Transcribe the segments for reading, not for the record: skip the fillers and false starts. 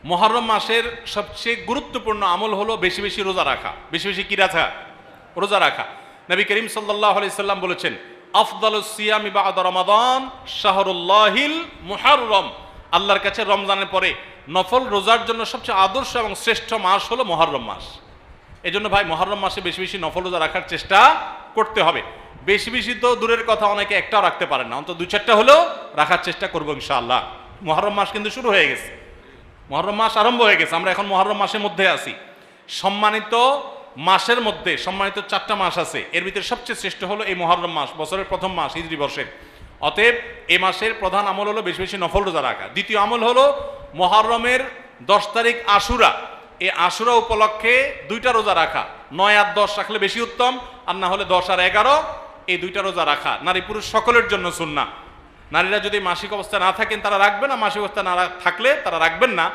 মুহররম মাসের সবচেয়ে গুরুত্বপূর্ণ আমল হলো বেশি বেশি রোজা রাখা। বেশি বেশি কি রাখা? রোজা রাখা। নবী করিম সাল্লাল্লাহু আলাইহি সাল্লাম বলেছেন, আফদালুস সিয়ামি বা'দা রমাদান শাহরুল্লাহিল মুহররম। আল্লাহর কাছে রমজানের পরে নফল রোজার জন্য সবচেয়ে আদর্শ এবং শ্রেষ্ঠ মাস হলো মুহররম মাস। এজন্য ভাই মুহররম মাসে বেশি বেশি নফল রোজা রাখার চেষ্টা করতে হবে। বেশি বেশি তো দূরের কথা, অনেকে একটাও রাখতে পারেন না, অন্তত 2-4টা হলেও রাখার চেষ্টা করবো ইনশাআল্লাহ। মুহররম মাস কিন্তু শুরু হয়ে গেছে, মুহররম মাস আরম্ভ হয়ে গেছে। আমরা এখন মুহররম মাসের মধ্যে আছি। সম্মানিত মাসের মধ্যে সম্মানিত 4টা মাস আছে, এর ভিতরে সবচেয়ে শ্রেষ্ঠ হলো এই মুহররম মাস, বছরের প্রথম মাস, হিজরি বর্ষের। অতএব এই মাসের প্রধান আমল হলো বেশি বেশি নফল রোজা রাখা। দ্বিতীয় আমল হলো মুহররমের 10 তারিখ আশুরা, এই আশুরা উপলক্ষে 2টা রোজা রাখা। 9 আর 10 রাখলে বেশি উত্তম, আর না হলে 10 আর 11 এই 2টা রোজা রাখা নারী পুরুষ সকলের জন্য সুন্নাহ। নারীরা যদি মাসিক অবস্থা না থাকেন তারা রাখবেন না, মাসিক অবস্থা না থাকলে তারা রাখবেন না।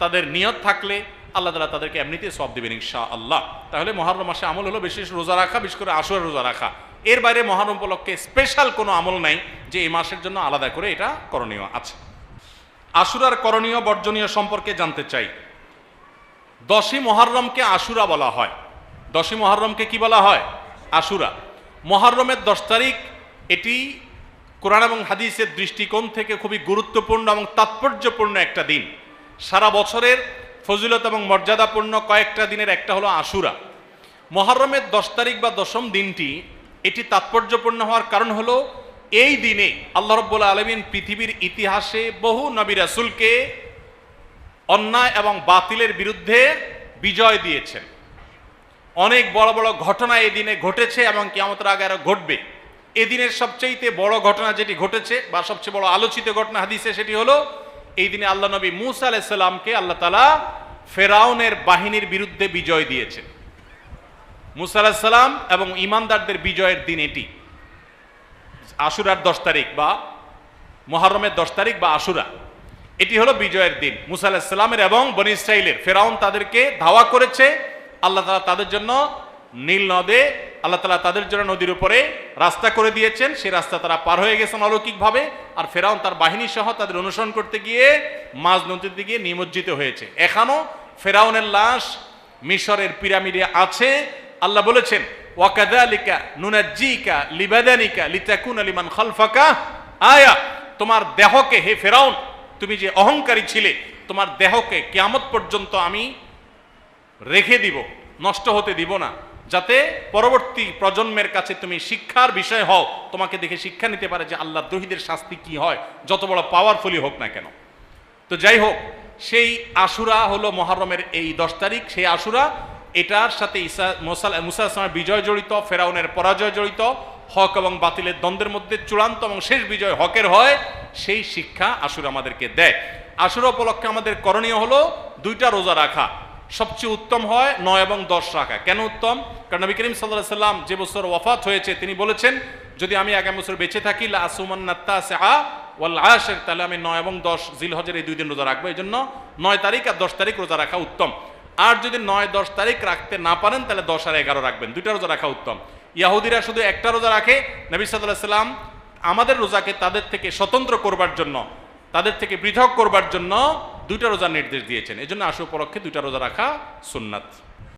তাদের নিয়ত থাকলে আল্লাহ তাআলা তাদেরকে এমনিতেই সওয়াব দিবেন ইনশাআল্লাহ। তাহলে মুহররম মাসে আমল হলো বেশি রোজা রাখা, বিশেষ করে আশুরা রোজা রাখা। এর বাইরে মুহররম উপলক্ষে স্পেশাল কোনো আমল নাই যে এই মাসের জন্য আলাদা করে এটা করণীয় আছে। আশুরার করণীয় বর্জনীয় সম্পর্কে জানতে চাই। 10ই মুহররমকে আশুরা বলা হয়। 10ই মুহররমকে কি বলা হয়? আশুরা। মুহররমের 10 তারিখ এটি কোরআন এবং হাদিসের দৃষ্টিকোণ থেকে খুবই গুরুত্বপূর্ণ এবং তাৎপর্যপূর্ণ একটা দিন। সারা বছরের ফজিলত এবং মর্যাদাপূর্ণ কয়েকটা দিনের একটা হলো আশুরা। মুহররমের 10 তারিখ বা 10ম দিনটি এটি তাৎপর্যপূর্ণ হওয়ার কারণ হলো এই দিনে আল্লাহ রাব্বুল আলামিন পৃথিবীর ইতিহাসে বহু নবী রাসূলকে অন্যায় এবং বাতিলের বিরুদ্ধে বিজয় দিয়েছেন। অনেক বড় বড় ঘটনা এই দিনে ঘটেছে এবং কিয়ামতের আগে আরো ঘটবে। এদিনের সবচেয়ে বড় ঘটনা যেটি ঘটেছে বা সবচেয়ে বড় আলোচিত ঘটনা হাদিসে, সেটি হলো এই দিনে আল্লাহ নবী মূসা আলাইহিস সালামকে আল্লাহ তাআলা ফেরাউনের বাহিনীর বিরুদ্ধে বিজয় দিয়েছেন। মূসা আলাইহিস সালাম এবং ঈমানদারদের বিজয়ের দিন এটি। আশুরার 10 তারিখ বা মুহররমের 10 তারিখ বা আশুরা, এটি হলো বিজয়ের দিন মূসা আলাইহিস সালামের এবং বনী ইসরাইলের। ফেরাউন তাদেরকে ধাওয়া করেছে, আল্লাহ তাআলা তাদের জন্য নীল নদে আল্লাহ তাআলা তাদের জন্য নদীর উপরে রাস্তা করে দিয়েছেন। সেই রাস্তা তারা পার হয়ে গেছেন অলৌকিকভাবে। আর ফেরাউন তার বাহিনী সহ তাদের অনুসরণ করতে গিয়ে মাঝ নদীর দিকে নিমজ্জিত হয়েছে। এখনো ফেরাউনের লাশ মিশরের পিরামিডে আছে। আল্লাহ বলেছেন, ওয়াকাযালিকা নুনাজ্জিকা লিবাদানিকা লিতাকুনা লিমান খালফাকা আয়া। তোমার দেহকে, হে ফেরাউন, তুমি যে অহংকারী ছিলে, তোমার দেহকে কিয়ামত পর্যন্ত আমি রেখে দিব, নষ্ট হতে দিব না, যাতে পরবর্তী প্রজন্মের কাছে তুমি শিক্ষার বিষয় হও, তোমাকে দেখে শিক্ষা নিতে পারে যে আল্লাহ দ্রোহীদের শাস্তি কি হয়, যত বড় পাওয়ারফুলি হোক না কেন। তো যাই হোক, সেই আশুরা হলো মুহররমের এই 10 তারিখ। সেই আশুরা, এটার সাথে মূসা আলাইহিস সালামের বিজয় জড়িত, ফেরাউনের পরাজয় জড়িত। হক এবং বাতিলের দ্বন্দ্বের মধ্যে চূড়ান্ত এবং শেষ বিজয় হকের হয়, সেই শিক্ষা আশুরা আমাদেরকে দেয়। আশুরা উপলক্ষে আমাদের করণীয় হলো 2টা রোজা রাখা। সবচেয়ে উত্তম হয় 9 এবং 10 রাখা। কেন উত্তম? কারণ নবী করিম সাল্লাল্লাহু আলাইহি সাল্লাম যে বছর ওয়াফাত হয়েছে তিনি বলেছেন, যদি আমি আগামী বছর বেঁচে থাকি লা আসুমান্নাত তাসিআ ওয়াল আশির, তাহলে আমি 9 এবং 10 জিলহজের এই 2 দিন রোজা রাখবো। এই জন্য 9 তারিখ আর 10 তারিখ রোজা রাখা উত্তম। আর যদি 9-10 তারিখ রাখতে না পারেন তাহলে 10 আর 11 রাখবেন। 2টা রোজা রাখা উত্তম। ইহুদিরা শুধু একটা রোজা রাখে। নবী সাল্লাল্লাহু আলাইহি সাল্লাম আমাদের রোজাকে তাদের থেকে স্বতন্ত্র করবার জন্য, তাদের থেকে পৃথক করবার জন্য 2টা রোজার নির্দেশ দিয়েছেন। এজন্য আশুরা উপলক্ষে 2টা রোজা রাখা সুন্নাত।